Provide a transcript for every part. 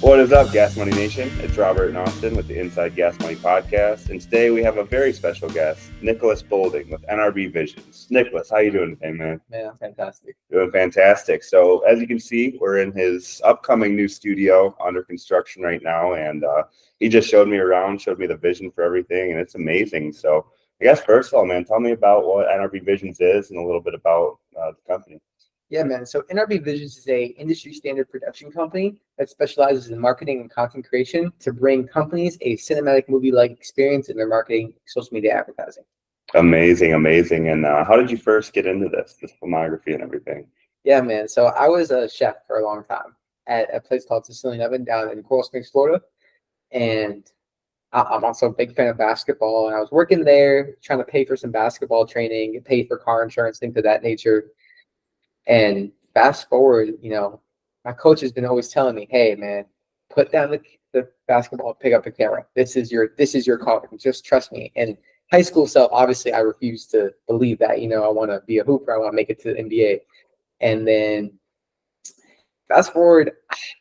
What is up, Gas Money Nation? It's Robert and Austin with the Inside Gas Money Podcast, and today we have a very special guest, Nicholas Bolding with NrbVisions. Nicholas, how you doing today, man? Man, fantastic. Doing fantastic. So, as you can see, we're in his upcoming new studio under construction right now, and he just showed me around, showed me the vision for everything, and it's amazing. So, I guess first of all, man, tell me about what NrbVisions is and a little bit about the company. Yeah, man. So NrbVisions is a industry standard production company that specializes in marketing and content creation to bring companies a cinematic movie-like experience in their marketing, social media advertising. Amazing. And how did you first get into this filmography and everything? Yeah, man. So I was a chef for a long time at a place called Sicilian Oven down in Coral Springs, Florida. And I'm also a big fan of basketball. And I was working there trying to pay for some basketball training, get paid for car insurance, things of that nature. And fast forward, my coach has been always telling me, "Hey, man, put down the basketball, pick up the camera. This is your calling. Just trust me." And high school self, obviously, I refused to believe that. I want to be a hooper. I want to make it to the NBA. And then fast forward,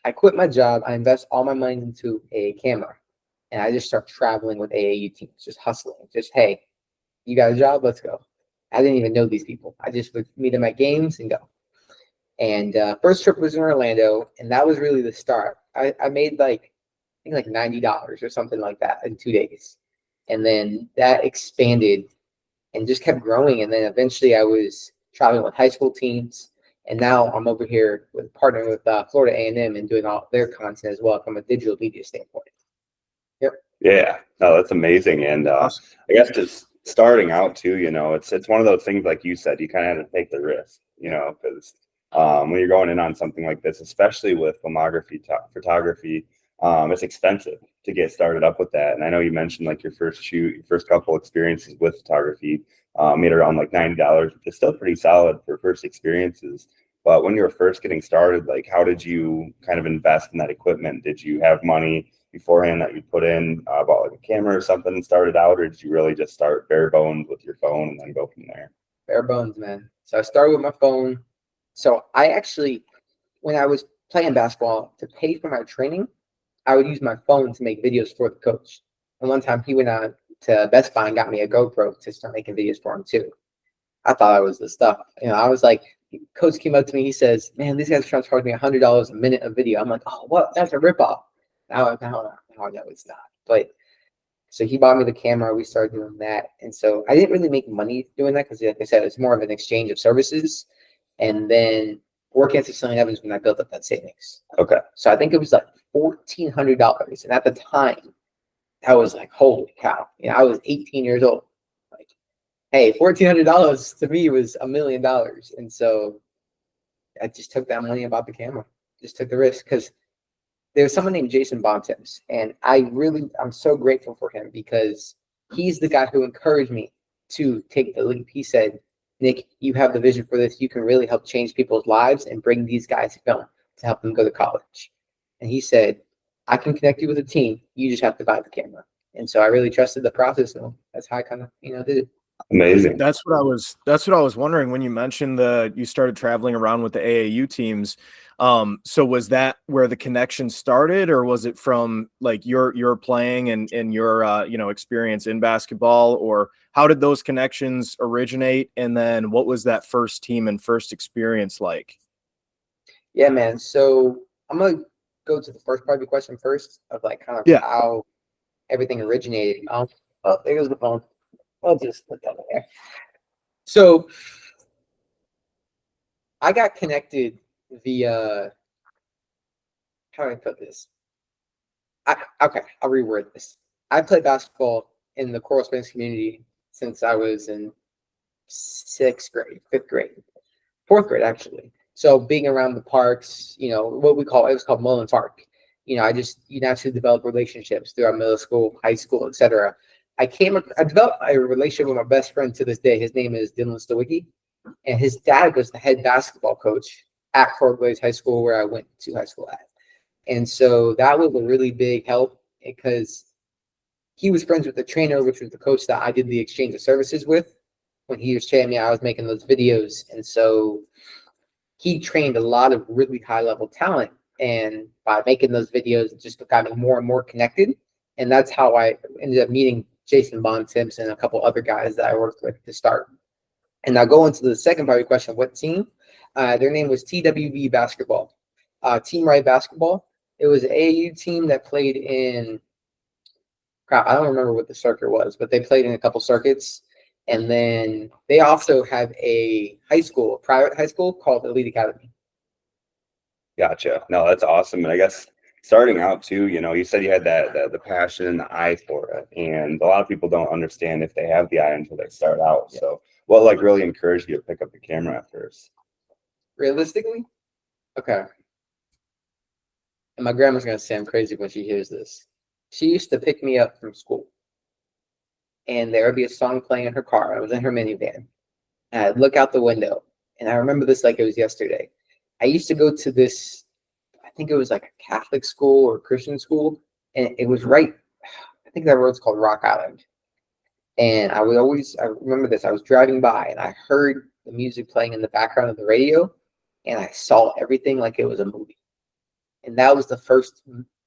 I quit my job. I invest all my money into a camera, and I just start traveling with AAU teams, just hustling. Just, hey, you got a job? Let's go. I didn't even know these people. I just would meet them at games and go. And first trip was in Orlando, and that was really the start. I made I think like $90 or something like that in 2 days. And then that expanded and just kept growing. And then eventually I was traveling with high school teams. And now I'm over here partnering with Florida A&M and doing all their content as well from a digital media standpoint. Yep. Yeah, no, that's amazing. And I guess just starting out too, it's one of those things, like you said, you kind of have to take the risk, because when you're going in on something like this, especially with photography, it's expensive to get started up with that. And I know you mentioned like your first couple experiences with photography made around like $90, which is still pretty solid for first experiences. But when you were first getting started, like how did you kind of invest in that equipment? Did you have money beforehand that you put in, bought like a camera or something and started out, or did you really just start bare bones with your phone and then go from there? Bare bones, man. So I started with my phone. So I actually, when I was playing basketball, to pay for my training, I would use my phone to make videos for the coach. And one time he went on to Best Buy and got me a GoPro to start making videos for him too. I thought I was the stuff. I was like, coach came up to me, he says, "Man, these guys are charging me $100 a minute of video." I'm like, "Oh, what? That's a ripoff." Now I know it's not. But so he bought me the camera. We started doing that. And so I didn't really make money doing that because, like I said, it's more of an exchange of services. And then working at Sicilian Evans when I built up that savings. Okay. So I think it was like $1,400. And at the time, I was like, holy cow. I was 18 years old. Like, hey, $1,400 to me was $1 million. And so I just took that money and bought the camera. Just took the risk because there's someone named Jason Bontemps. And I'm so grateful for him because he's the guy who encouraged me to take the leap. He said, "Nick, you have the vision for this. You can really help change people's lives and bring these guys film to help them go to college." And he said, "I can connect you with a team. You just have to buy the camera." And so I really trusted the process. And that's how I kind of, did it. Amazing. That's what I was wondering when you mentioned you started traveling around with the AAU teams. So was that where the connection started, or was it from like your playing and your experience in basketball, or how did those connections originate? And then what was that first team and first experience like? Yeah, man. So I'm gonna go to the first part of the question first, of like kind of how everything originated. Oh, there goes the phone. I'll just put that in there. So I got connected via, how do I put this? I'll reword this. I played basketball in the Coral Springs community since I was in 6th grade, 5th grade, 4th grade, actually. So being around the parks, it was called Mullen Park. You naturally develop relationships throughout middle school, high school, etc. I developed a relationship with my best friend to this day. His name is Dylan Stowicki, and his dad was the head basketball coach at Fort Blaze High School, where I went to high school at. And so that was a really big help because he was friends with the trainer, which was the coach that I did the exchange of services with. When he was training me, I was making those videos. And so he trained a lot of really high level talent And by making those videos, it just becoming more and more connected. And that's how I ended up meeting Jason Bond Simpson and a couple other guys that I worked with to start. And now go into the second part of your question, what team? Their name was TWV Basketball, Team Right Basketball. It was an AAU team that played in, crap, I don't remember what the circuit was, but they played in a couple circuits. And then they also have a high school, a private high school called Elite Academy. Gotcha. No, that's awesome. And I guess starting out too, you know, you said you had the passion and the eye for it, and a lot of people don't understand if they have the eye until they start out. Yeah. So what like really encouraged you to pick up the camera at first? Realistically? Okay. And my grandma's gonna say I'm crazy when she hears this. She used to pick me up from school, and there would be a song playing in her car. I was in her minivan, and I'd look out the window, and I remember this like it was yesterday. I used to go to this, I think it was like a Catholic school or Christian school, and it was right, I think that road's called Rock Island. And I remember this, I was driving by and I heard the music playing in the background of the radio, and I saw everything like it was a movie. And that was the first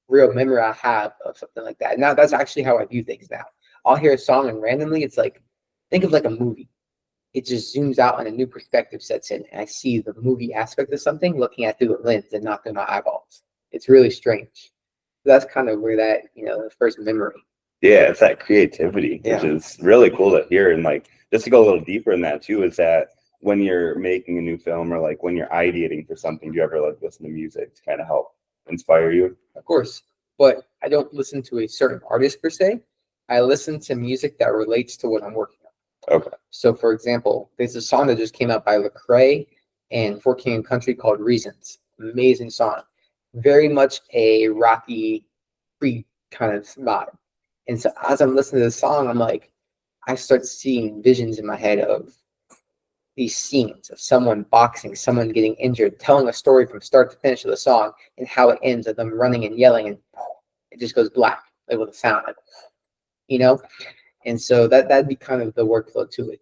real memory I have of something like that. Now that's actually how I view things now. I'll hear a song and randomly it's like, think of like a movie. It just zooms out and a new perspective sets in. And I see the movie aspect of something looking at through the lens and not through my eyeballs. It's really strange. That's kind of where that, you know, the first memory. Yeah, it's that creativity, Yeah. which is really cool to hear. And like, just to go a little deeper in that too, is that when you're making a new film or like when you're ideating for something, do you ever like listen to music to kind of help inspire you? Of course, but I don't listen to a certain artist per se. I listen to music that relates to what I'm working on. Okay. So, for example, there's a song that just came out by Lecrae and For King and Country called Reasons. Amazing song. Very much a rocky, free kind of vibe. And so as I'm listening to the song, I'm like, I start seeing visions in my head of these scenes of someone boxing, someone getting injured, telling a story from start to finish of the song, and how it ends with them running and yelling, and it just goes black, like with a sound, like, you know? And so that'd be kind of the workflow to it.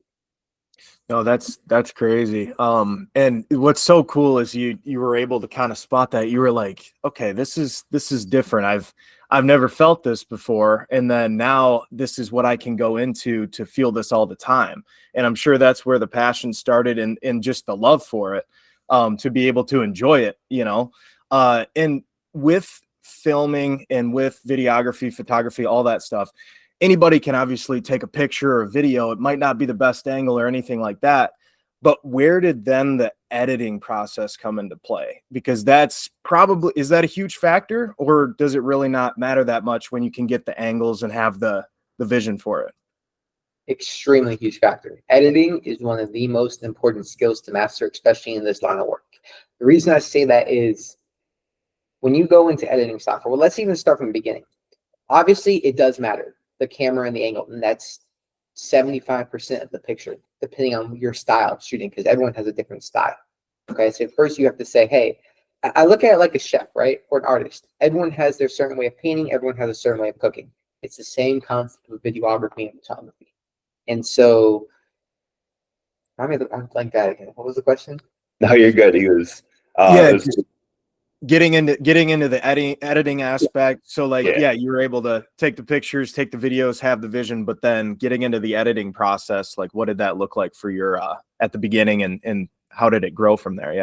No, that's crazy. And what's so cool is you were able to kind of spot that. You were like, okay, this is different. I've never felt this before, and then now this is what I can go into to feel this all the time. And I'm sure that's where the passion started, and just the love for it, to be able to enjoy it, you know. And with filming and with videography, photography, all that stuff, anybody can obviously take a picture or a video. It might not be the best angle or anything like that, but where did then the editing process come into play? Because that's probably, is that a huge factor, or does it really not matter that much when you can get the angles and have the vision for it? Extremely huge factor. Editing is one of the most important skills to master, especially in this line of work. The reason I say that is when you go into editing software, well, let's even start from the beginning. Obviously, it does matter, the camera and the angle, and that's 75% of the picture, depending on your style of shooting, because everyone has a different style. Okay, so first you have to say, hey, I look at it like a chef, right, or an artist. Everyone has their certain way of painting. Everyone has a certain way of cooking. It's the same concept of videography and photography. And so, I'm like that again. What was the question? No, you're good. He was, Yeah, it was just getting into the editing aspect. So like, yeah, you were able to take the pictures, take the videos, have the vision, but then getting into the editing process, like what did that look like for your at the beginning, and how did it grow from there?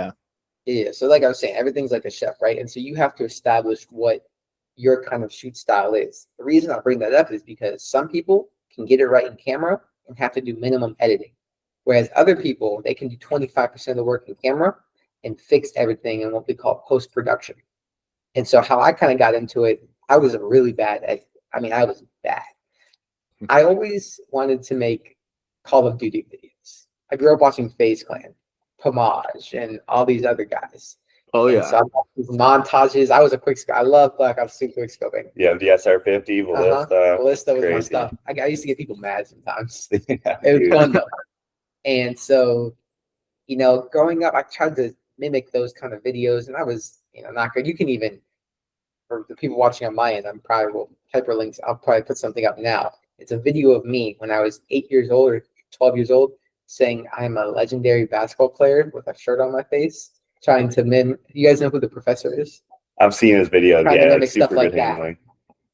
Yeah, so like I was saying, everything's like a chef, right? And so you have to establish what your kind of shoot style is. The reason I bring that up is because some people can get it right in camera and have to do minimum editing, whereas other people, they can do 25% of the work in camera and fix everything in what we call post-production. And so how I kind of got into it, I was a really bad editor. I mean, I was bad. I always wanted to make Call of Duty videos. I grew up watching FaZe Clan, Pomage, and all these other guys. Oh and so I watched these montages. I was a quick scope. I love Black Ops 2 quick scoping. Yeah, the SR50, Ballista. Ballista was my stuff. I used to get people mad sometimes. Yeah, it was fun though. And so, you know, growing up, I tried to mimic those kind of videos, and I was, you know, not good. You can even, for the people watching on my end, I'm probably will hyperlinks. I'll probably put something up now. It's a video of me when I was 8 years old or 12 years old, saying I'm a legendary basketball player with a shirt on my face, trying to mimic. You guys know who the professor is? I've seen his videos. Trying to Yeah, mimic it's super stuff like good that. handling.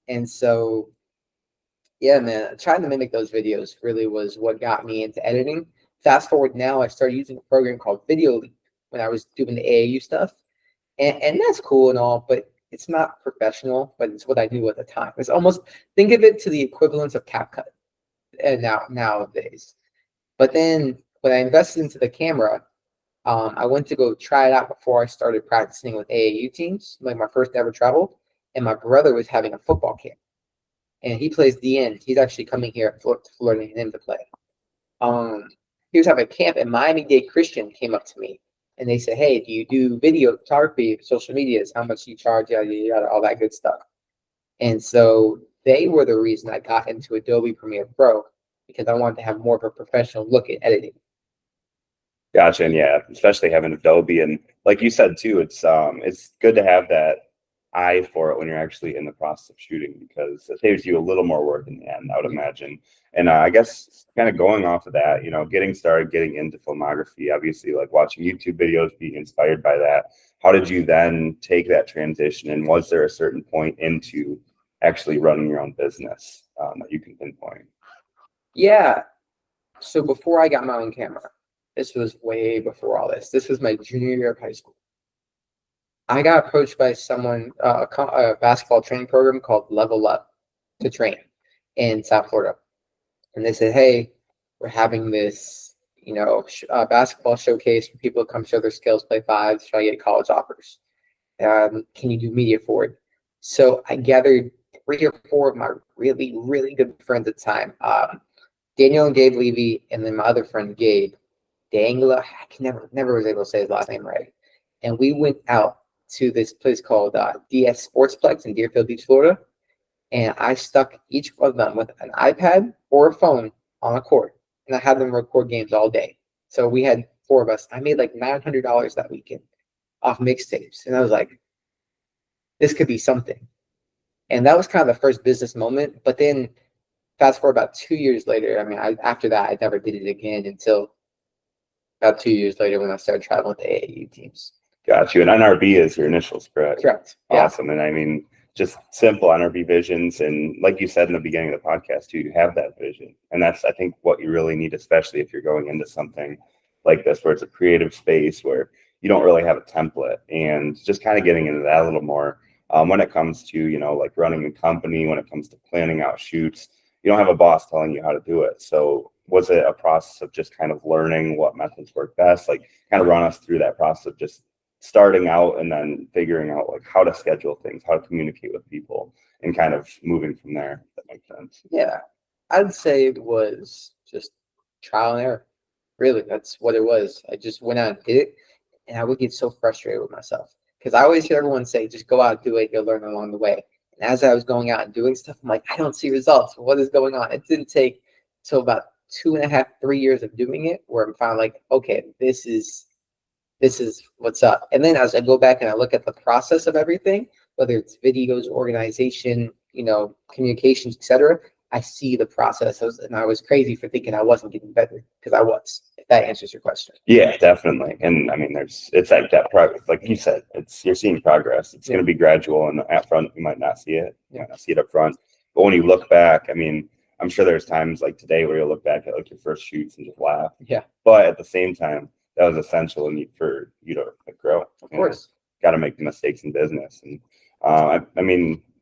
And so, yeah, man, trying to mimic those videos really was what got me into editing. Fast forward now, I started using a program called Video Leap when I was doing the AAU stuff. And that's cool and all, but it's not professional, but it's what I knew at the time. It's almost, think of it to the equivalent of CapCut and nowadays. But then when I invested into the camera, I went to go try it out before I started practicing with AAU teams, like my first ever travel. And my brother was having a football camp, and he plays DN. He's actually coming here at Florida A&M to play. He was having a camp, and Miami-Dade Christian came up to me, and they said, "Hey, do you do video photography, social medias? How much do you charge? Yada, yada, yada, all that good stuff." And so they were the reason I got into Adobe Premiere Pro, because I wanted to have more of a professional look at editing. Gotcha. And yeah, especially having Adobe, and like you said too, it's good to have that eye for it when you're actually in the process of shooting, because it saves you a little more work in the end, I would imagine. And I guess kind of going off of that, getting started, getting into filmography, obviously like watching YouTube videos, being inspired by that. How did you then take that transition? And was there a certain point into actually running your own business that you can pinpoint? Yeah. So before I got my own camera, this was way before all this. This was my junior year of high school. I got approached by someone, a basketball training program called Level Up to train in South Florida. And they said, "Hey, we're having this, basketball showcase for people to come show their skills, play fives, try to get college offers. Can you do media for it?" So I gathered 3 or 4 of my really, really good friends at the time, Daniel and Gabe Levy, and then my other friend Gabe Dangla. I can never was able to say his last name right. And we went out to this place called DS Sportsplex in Deerfield Beach, Florida. And I stuck each of them with an iPad or a phone on a cord, and I had them record games all day. So we had 4 of us. I made like $900 that weekend off mixtapes, and I was like, this could be something. And that was kind of the first business moment. But then fast forward about 2 years later, after that, I never did it again until about 2 years later when I started traveling with the AAU teams. Got you. And NRV is your initials, correct? Correct. Yeah. Awesome. And just simple NRV visions. And like you said in the beginning of the podcast too, you have that vision. And that's, I think, what you really need, especially if you're going into something like this, where it's a creative space where you don't really have a template, and just kind of getting into that a little more when it comes to, like running a company, when it comes to planning out shoots, you don't have a boss telling you how to do it. So was it a process of just kind of learning what methods work best? Like kind of run us through that process of just starting out and then figuring out like how to schedule things, how to communicate with people, and kind of moving from there, if that makes sense. Yeah. I'd say it was just trial and error. Really, that's what it was. I just went out and did it, and I would get so frustrated with myself because I always hear everyone say, just go out and do it, you'll learn along the way. And as I was going out and doing stuff, I'm like, I don't see results. What is going on? It didn't take till about 2.5, 3 years of doing it where I'm finally like, okay, this is what's up. And then as I go back and I look at the process of everything, whether it's videos, organization, communications, etc., I see the process. And I was crazy for thinking I wasn't getting better, because I was. If that answers your question. Yeah, definitely. And it's like that progress, like you said, you're seeing progress. It's going to be gradual, and at front you might not see it. You might not see it up front. But when you look back, I'm sure there's times like today where you'll look back at like your first shoots and just laugh. Yeah. But at the same time, that was essential for you to grow. Of course. Got to make the mistakes in business. And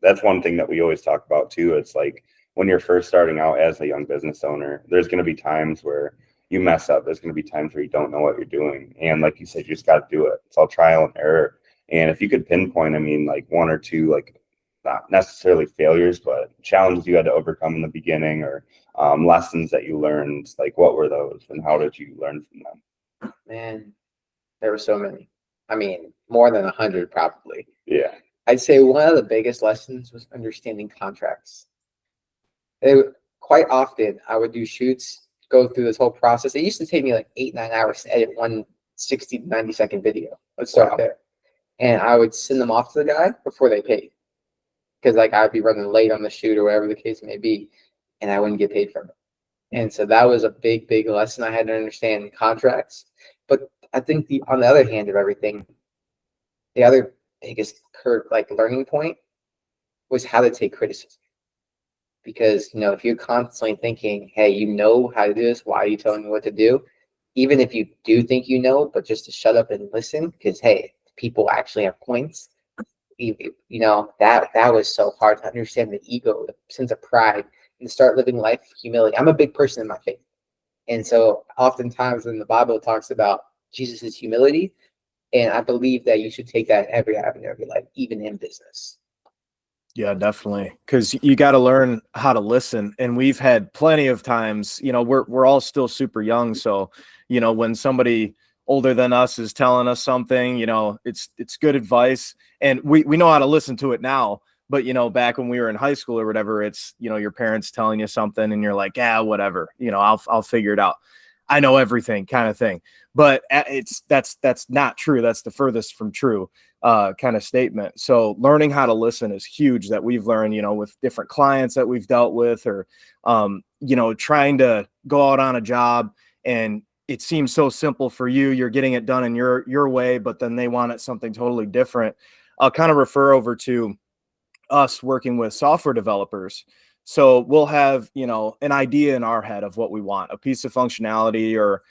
that's one thing that we always talk about too. It's like when you're first starting out as a young business owner, there's going to be times where you mess up. There's going to be times where you don't know what you're doing. And like you said, you just got to do it. It's all trial and error. And if you could pinpoint, like 1 or 2, like not necessarily failures, but challenges you had to overcome in the beginning, or lessons that you learned, like what were those and how did you learn from them? Man, there were so many. More than 100 probably. Yeah. I'd say one of the biggest lessons was understanding contracts. Quite often I would do shoots, go through this whole process. It used to take me like 8-9 hours to edit one 60 to 90 second video. Let's start there. And I would send them off to the guy before they paid, because like I'd be running late on the shoot or whatever the case may be, and I wouldn't get paid from it. And so that was a big lesson. I had to understand contracts. But I think on the other hand of everything, the other biggest learning point was how to take criticism. Because, if you're constantly thinking, hey, you know how to do this, why are you telling me what to do? Even if you do think you know, but just to shut up and listen, because, hey, people actually have points. That was so hard to understand, the ego, the sense of pride, and start living life with humility. I'm a big person in my faith. And so oftentimes when the Bible talks about Jesus' humility, and I believe that you should take that in every avenue of your life, even in business. Yeah, definitely. Because you got to learn how to listen. And we've had plenty of times, we're all still super young. So, when somebody older than us is telling us something, it's good advice. And we know how to listen to it now. But, back when we were in high school or whatever, it's, your parents telling you something and you're like, yeah, whatever, I'll figure it out. I know everything kind of thing. But that's not true. That's the furthest from true kind of statement. So learning how to listen is huge, that we've learned, with different clients that we've dealt with, or, trying to go out on a job and it seems so simple for you. You're getting it done in your way, but then they want it something totally different. I'll kind of refer over to us working with software developers. So we'll have, an idea in our head of what we want, a piece of functionality or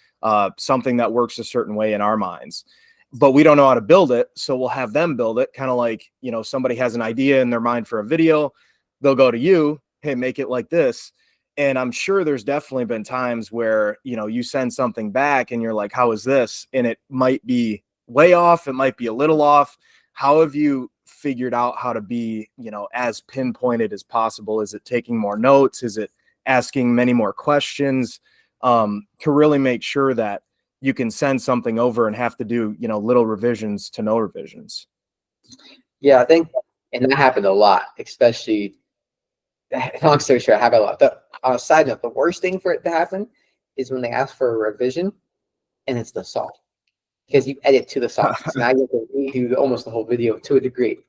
something that works a certain way in our minds, but we don't know how to build it. So we'll have them build it, kind of like, somebody has an idea in their mind for a video. They'll go to you, hey, make it like this. And I'm sure there's definitely been times where, you send something back and you're like, how is this? And it might be way off. It might be a little off. How have you figured out how to be, as pinpointed as possible? Is it taking more notes? Is it asking many more questions to really make sure that you can send something over and have to do, little revisions to no revisions? Yeah, I think, and that happened a lot, especially, long story short, I have a lot. On a side note, the worst thing for it to happen is when they ask for a revision and it's the song, because you edit to the song. So now you have to redo almost the whole video to a degree.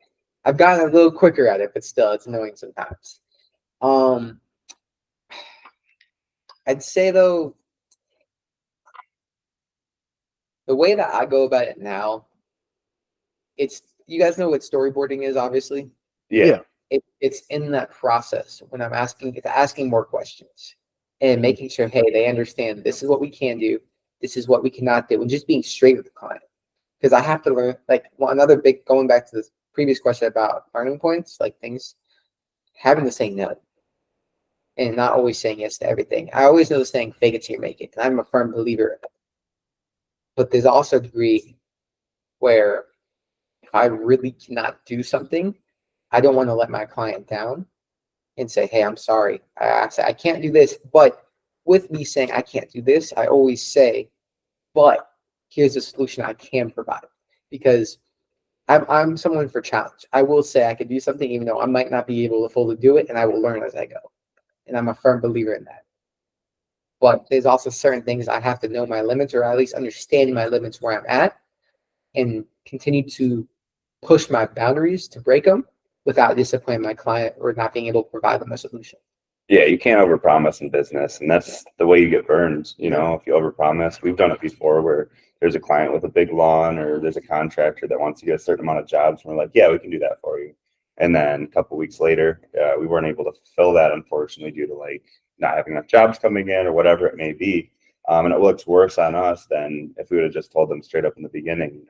I've gotten a little quicker at it, but still, it's annoying sometimes. I'd say, though, the way that I go about it now, you guys know what storyboarding is, obviously. Yeah. It's in that process when it's asking more questions and making sure, hey, they understand this is what we can do, this is what we cannot do, and just being straight with the client. Because I have to learn, another big, going back to this previous question about learning points, things, having to say no and not always saying yes to everything. I always know the saying, fake it till you make it. And I'm a firm believer in it. But there's also a degree where if I really cannot do something, I don't want to let my client down and say, hey, I'm sorry. I say, I can't do this. But with me saying I can't do this, I always say, but here's a solution I can provide. Because I'm someone for challenge. I will say I could do something even though I might not be able to fully do it, and I will learn as I go. And I'm a firm believer in that. But there's also certain things I have to know my limits, or at least understand my limits where I'm at, and continue to push my boundaries to break them without disappointing my client or not being able to provide them a solution. Yeah, you can't overpromise in business, and that's the way you get burned. If you overpromise, we've done it before where there's a client with a big lawn, or there's a contractor that wants to get a certain amount of jobs, and we're like, yeah, we can do that for you. And then a couple of weeks later, we weren't able to fulfill that, unfortunately, due to not having enough jobs coming in or whatever it may be. And it looks worse on us than if we would have just told them straight up in the beginning,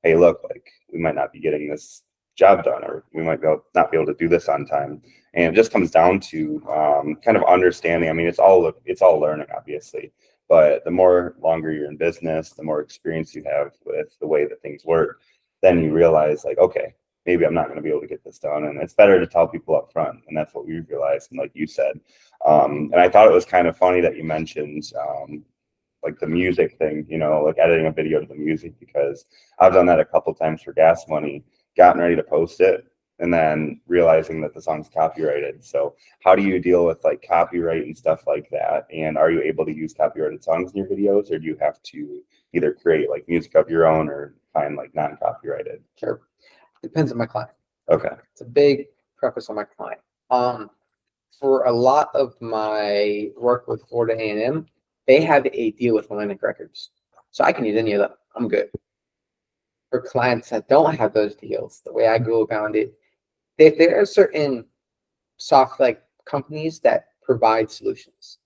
hey, look, we might not be getting this job done, or we might not be able to do this on time. And it just comes down to kind of understanding. I mean, it's all learning, obviously, but the more longer you're in business, the more experience you have with the way that things work, then you realize okay, maybe I'm not going to be able to get this done. And it's better to tell people up front. And that's what we realized. And like you said, and I thought it was kind of funny that you mentioned the music thing, editing a video to the music, because I've done that a couple times for gas money, gotten ready to post it, and then realizing that the song's copyrighted. So how do you deal with copyright and stuff like that? And are you able to use copyrighted songs in your videos, or do you have to either create music of your own or find non-copyrighted? Sure. Depends on my client. Okay. It's a big preface on my client. For a lot of my work with Florida A&M, they have a deal with Atlantic Records. So I can use any of them. I'm good. for clients that don't have those deals, the way I go about it, there are certain soft like companies that provide solutions,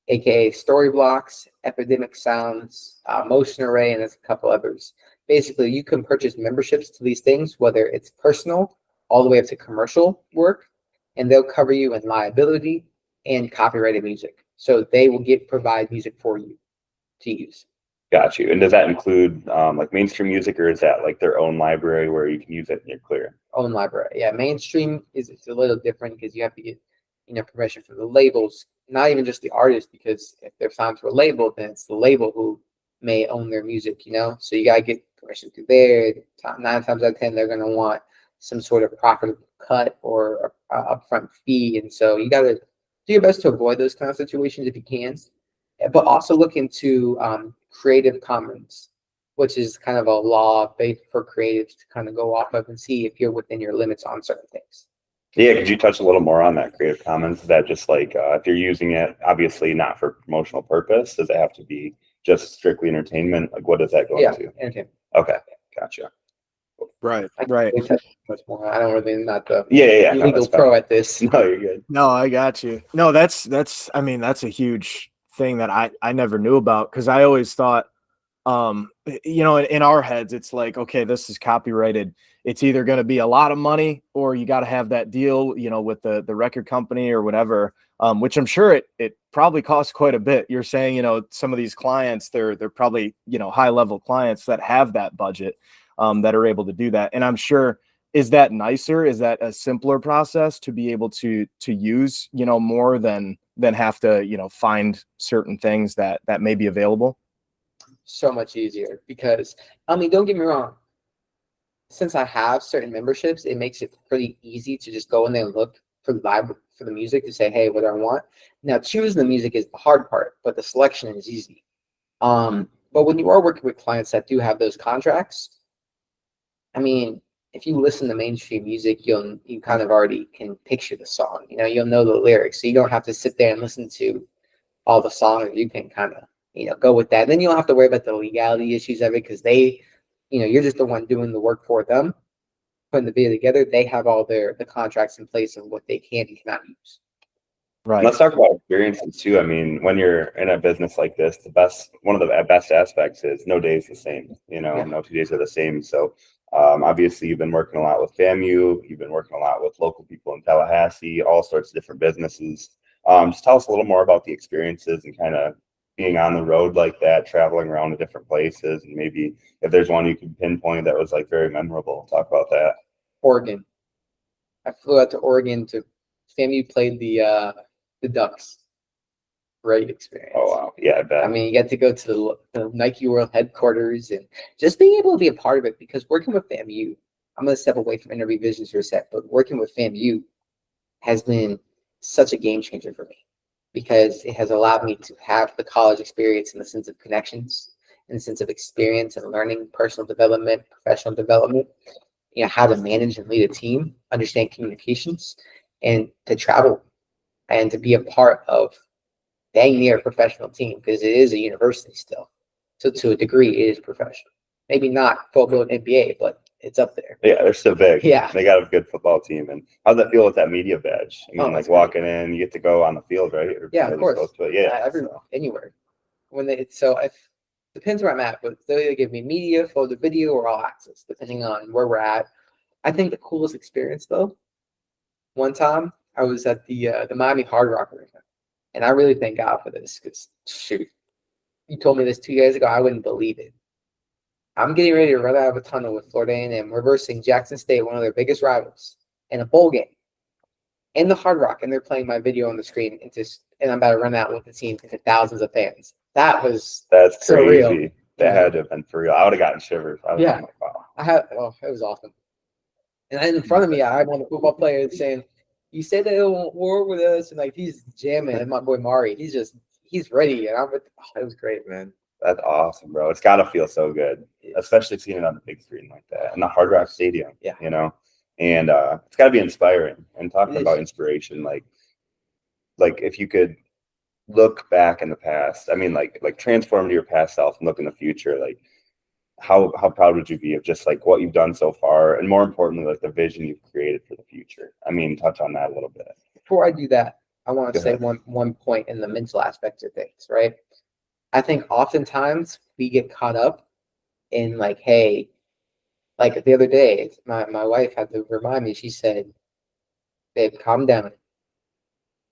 aka story blocks, epidemic sounds, motion array, and there's a couple others. Basically, you can purchase memberships to these things, whether it's personal all the way up to commercial work, and they'll cover you in liability and copyrighted music. So they will provide music for you to use. Got you. And does that include like mainstream music, or is that like their own library where you can use it and you're clear? Own library. Yeah, mainstream is a little different because you have to get permission from the labels, not even just the artist, because if they're signed to a label, then it's the label who may own their music, So you gotta get permission through there. 9 times out of 10, they're gonna want some sort of profitable cut or upfront fee, and so you gotta do your best to avoid those kind of situations if you can. But also look into Creative Commons, which is kind of a law based for creatives to kind of go off of and see if you're within your limits on certain things. Yeah, could you touch a little more on that Creative Commons? Is that just like if you're using it, obviously not for promotional purpose, does it have to be just strictly entertainment? Like, what does that go into? Entertainment. Okay, gotcha. Right. Much more. I don't really not the Yeah. legal pro at this. No, you're good. No, I got you. No, that's I mean, that's a huge thing that I never knew about, because I always thought, in our heads, it's like, okay, this is copyrighted. It's either going to be a lot of money or you got to have that deal, with the record company or whatever, which I'm sure it probably costs quite a bit. You're saying, some of these clients, they're probably, high level clients that have that budget, that are able to do that. And I'm sure, is that nicer? Is that a simpler process to be able to use, more than have to, find certain things that may be available? So much easier because, don't get me wrong. Since I have certain memberships, it makes it pretty easy to just go in there and look for the music to say, hey, what do I want? Now, choosing the music is the hard part, but the selection is easy. But when you are working with clients that do have those contracts, if you listen to mainstream music, you kind of already can picture the song. You'll know the lyrics, so you don't have to sit there and listen to all the songs. You can kind of go with that. Then you don't have to worry about the legality issues of it because they, you're just the one doing the work for them, putting the video together. They have all the contracts in place of what they can and cannot use. Right. Let's talk about experiences too. When you're in a business like this, one of the best aspects is no day is the same. No 2 days are the same. So obviously you've been working a lot with FAMU. You've been working a lot with local people in Tallahassee, all sorts of different businesses. Just tell us a little more about the experiences and kind of being on the road like that, traveling around to different places, and maybe if there's one you can pinpoint that was like very memorable. Talk about that. Oregon. I flew out to Oregon to FAMU played the Ducks. Great experience. Oh wow, yeah, I bet. You get to go to the Nike World headquarters and just being able to be a part of it, because working with FAMU, I'm going to step away from NrbVisions for a sec, but working with FAMU has been such a game changer for me, because it has allowed me to have the college experience in the sense of connections, in the sense of experience and learning, personal development, professional development, how to manage and lead a team, understand communications, and to travel and to be a part of dang near a professional team, because it is a university still. So to a degree, it is professional. Maybe not full-blown NBA, but it's up there. Yeah, they're so big. Yeah. They got a good football team. And how's that feel with that media badge? Like walking in, you get to go on the field, right? Yeah, of course. Yeah. Anywhere. It depends where I'm at, but they give me media, photo, video, or all access, depending on where we're at. I think the coolest experience, though, one time I was at the Miami Hard Rock Arena, and I really thank God for this, because shoot, you told me this 2 years ago, I wouldn't believe it. I'm getting ready to run out of a tunnel with Florida A&M, reversing Jackson State, one of their biggest rivals, in a bowl game in the Hard Rock, and they're playing my video on the screen, and I'm about to run out with the team to thousands of fans. That's crazy. surreal. That had to have been for real. I would have gotten shivers. Like, wow. It was awesome. And then in front of me, I had one of the football players saying, "You said that he'll want war with us," and like he's jamming. And my boy Mari, he's ready, and it was great, man. That's awesome, bro. It's got to feel so good, especially seeing it on the big screen like that in the Hard Rock Stadium. Yeah. And it's got to be inspiring. And talking about inspiration, like if you could look back in the past, like transform to your past self and look in the future, like how proud would you be of just like what you've done so far, and more importantly, like the vision you've created for the future? I mean, touch on that a little bit. Before I do that, I want Go to say ahead. one point in the mental aspect of things, right? I think oftentimes we get caught up in like, hey, like the other day, my wife had to remind me. She said, "Babe, calm down.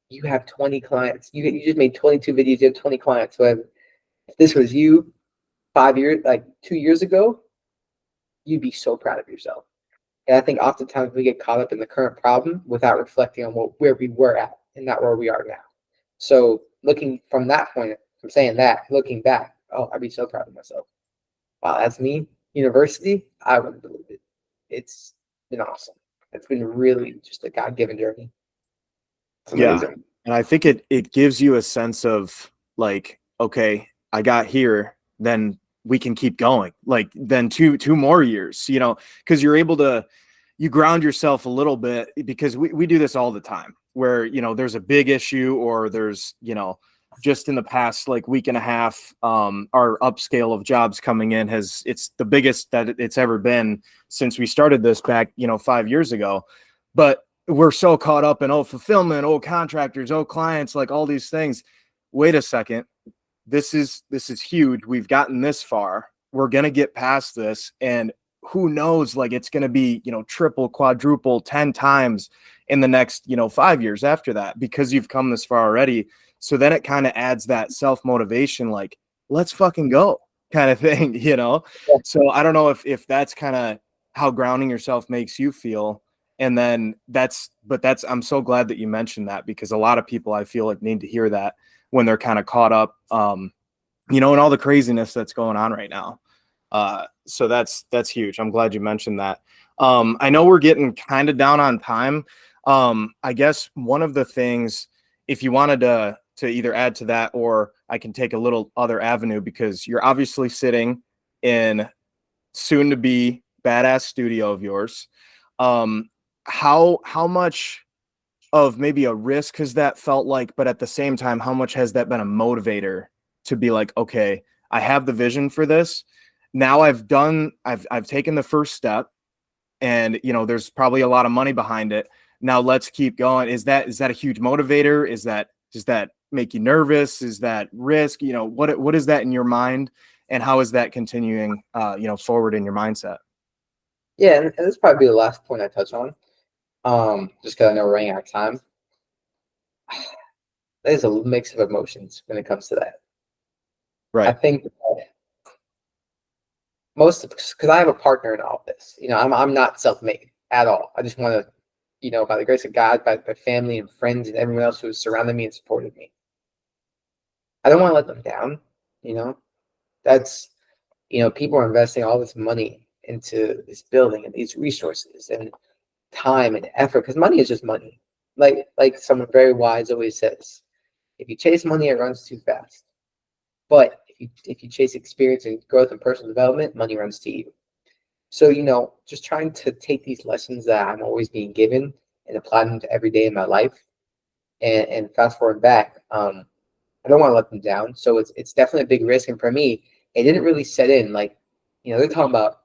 You have 20 clients. You just made 22 videos. You have 20 clients. So if this was you 5 years, like 2 years ago, you'd be so proud of yourself." And I think oftentimes we get caught up in the current problem without reflecting on where we were at and not where we are now. So looking from that point, from saying that, looking back, oh, I'd be so proud of myself. Wow, that's me. University, I wouldn't believe it. It's been awesome. It's been really just a God-given journey. It's amazing. And I think it gives you a sense of like, okay, I got here, then we can keep going. Like then two more years, you know, because you're able to, you ground yourself a little bit, because we do this all the time where, you know, there's a big issue, or there's, you know, just in the past like week and a half, our upscale of jobs coming in it's the biggest that it's ever been since we started this back, you know, 5 years ago. But we're so caught up in, oh, fulfillment, oh, contractors, oh, clients, like all these things. Wait a second. This is huge. We've gotten this far. We're going to get past this. And who knows, like it's going to be, you know, triple, quadruple, 10 times in the next, you know, 5 years after that, because you've come this far already. So then it kind of adds that self-motivation, like, let's fucking go kind of thing, you know? Yeah. So I don't know if that's kind of how grounding yourself makes you feel. And then I'm so glad that you mentioned that, because a lot of people I feel like need to hear that when they're kind of caught up, you know, in all the craziness that's going on right now. So that's huge. I'm glad you mentioned that. I know we're getting kind of down on time. I guess one of the things, if you wanted to either add to that, or I can take a little other avenue, because you're obviously sitting in soon to be badass studio of yours. How much of maybe a risk has that felt like, but at the same time, how much has that been a motivator to be like, okay, I have the vision for this. Now I've taken the first step, and you know, there's probably a lot of money behind it. Now let's keep going. Is that a huge motivator? Does that make you nervous? Is that risk? You know, what is that in your mind, and how is that continuing, you know, forward in your mindset? Yeah, and this probably be the last point I touch on. Just because I know we're running out of time. There's a mix of emotions when it comes to that. I Right. think that because I have a partner in all this. You know, I'm not self-made at all. I just want to, you know, by the grace of God, by my family and friends and everyone else who has surrounded me and supported me, I don't want to let them down. You know, that's, you know, people are investing all this money into this building and these resources and time and effort, because money is just money. Like someone very wise always says, if you chase money, it runs too fast. But if you chase experience and growth and personal development, money runs to you. So, you know, just trying to take these lessons that I'm always being given and apply them to every day in my life, and fast forward back, I don't want to let them down. So it's definitely a big risk. And for me, it didn't really set in. Like, you know, they're talking about,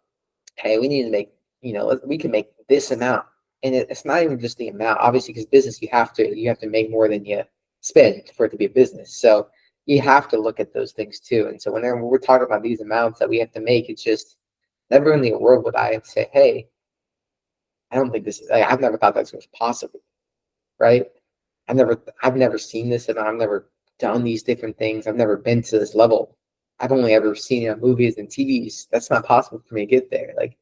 hey, we need to make, you know, we can make this amount. And it's not even just the amount, obviously, because business, you have to make more than you spend for it to be a business. So you have to look at those things too. And so whenever we're talking about these amounts that we have to make, it's just never in the world would I say, hey, I don't think this is, like, I've never thought that was possible, right? I've never seen this, and I've never done these different things. I've never been to this level. I've only ever seen it on movies and TVs. That's not possible for me to get there. Like,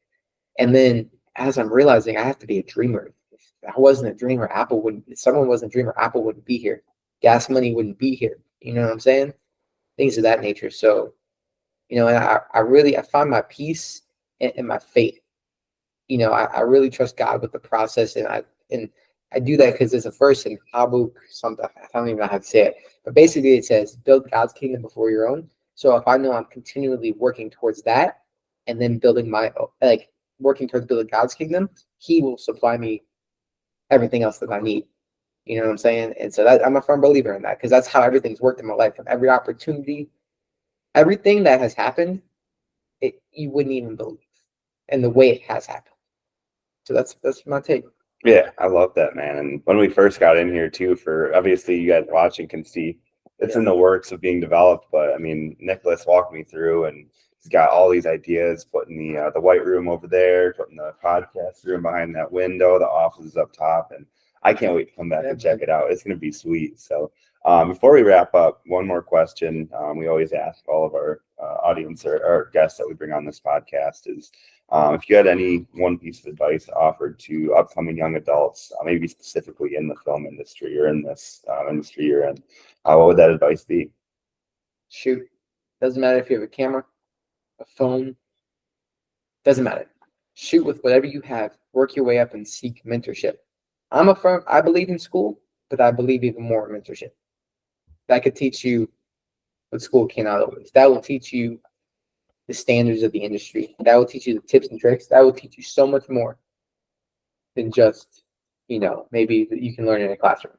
and then as I'm realizing, I have to be a dreamer. If I wasn't a dreamer, Apple wouldn't. If someone wasn't a dreamer, Apple wouldn't be here. Gas money wouldn't be here. You know what I'm saying? Things of that nature. So, you know, and I find my peace in my faith. You know, I really trust God with the process, and I do that because there's a verse in Habakkuk, something, I don't even know how to say it, but basically it says, build God's kingdom before your own. So if I know I'm continually working towards that, and then working towards building God's kingdom, He will supply me everything else that I need. You know what I'm saying? And so I'm a firm believer in that, because that's how everything's worked in my life. From every opportunity, everything that has happened, you wouldn't even believe, and the way it has happened. So that's my take. Yeah, I love that, man. And when we first got in here too, for obviously you guys watching can see it's in the works of being developed. But I mean, Nicholas walked me through, and he's got all these ideas, putting the white room over there, putting the podcast room behind that window, the office is up top, and I can't wait to come back and check it out. It's going to be sweet. So before we wrap up, one more question we always ask all of our audience or guests that we bring on this podcast is, if you had any one piece of advice offered to upcoming young adults, maybe specifically in the film industry or in this industry you're in, what would that advice be? Shoot. Doesn't matter if you have a camera, a phone. Doesn't matter. Shoot with whatever you have. Work your way up and seek mentorship. I believe in school, but I believe even more in mentorship. That could teach you what school cannot always. That will teach you the standards of the industry. That will teach you the tips and tricks. That will teach you so much more than just, maybe that you can learn in a classroom.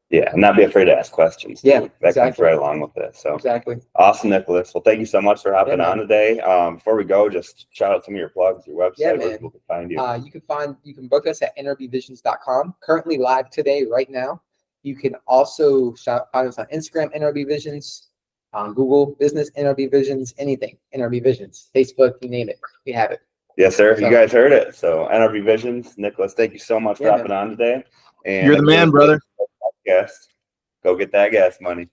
Yeah, and not be afraid to ask questions. Yeah, that comes right along with it. So exactly. Awesome, Nicholas. Well, thank you so much for hopping on today. Before we go, just shout out some of your plugs, your website, where people can find you. You can book us at NrbVisions.com. Currently live today, right now. You can also find us on Instagram, NrbVisions, on Google Business, NrbVisions, anything, NrbVisions, Facebook, you name it, we have it. Yes, sir. You guys heard it. So NrbVisions, Nicholas, thank you so much for hopping on today. And you're the man, brother. Guest, go get that gas money.